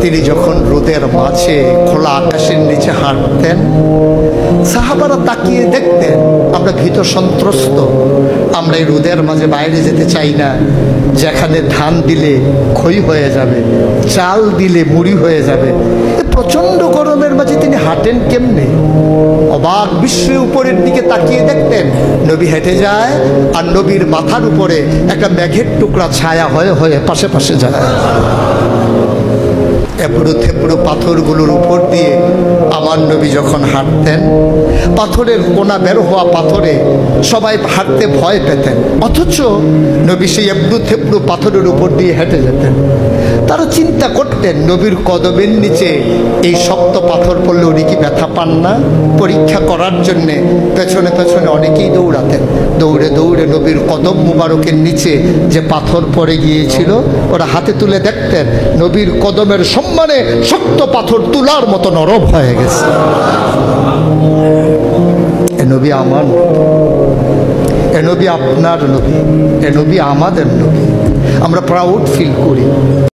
তিনি যখন রোদের মাঝে খোলা আকাশের নিচে হাঁটতেন, সাহাবারা তাকিয়ে দেখতেন আমরা ভীত সন্ত্রস্ত, আমরা এই রোদের মাঝে বাইরে যেতে চাই না, যেখানে ধান দিলে ক্ষয় হয়ে যাবে, চাল দিলে মুড়ি হয়ে যাবে। প্রচন্ড গরমের মাঝে তিনি হাঁটেন কেমনে? অবাক বিশ্বের উপরের দিকে তাকিয়ে দেখতেন নবী হেঁটে যায়, আর নবীর মাথার উপরে একটা মেঘের টুকরা ছায়া হয়ে হয়ে পাশে পাশে যায়। এবড়ো থেবড়ো পাথরগুলোর উপর দিয়ে আমার নবী যখন হাঁটতেন, পাথরের কোনা বের হওয়া পাথরে সবাই হাঁটতে ভয় পেতেন, অথচ নবী সেই এবড়ো থেবড়ো পাথরের উপর দিয়ে হেঁটে যেতেন। তারা চিন্তা করতেন নবীর কদমের নিচে এই শক্ত পাথর পড়লে উনি কি ব্যথা পান না? পরীক্ষা করার জন্যে পেছনে পেছনে অনেকেই দৌড়াতেন। দৌড়ে দৌড়ে নবীর কদম মুবারকের নিচে যে পাথর পড়ে গিয়েছিল ওরা হাতে তুলে দেখতেন নবীর কদমের সম্মানে শক্ত পাথর তুলার মতো নরম হয়ে গেছে। এ নবী আমার, এ নবী আপনার নবী, এ নবী আমাদের নবী। আমরা প্রাউড ফিল করি।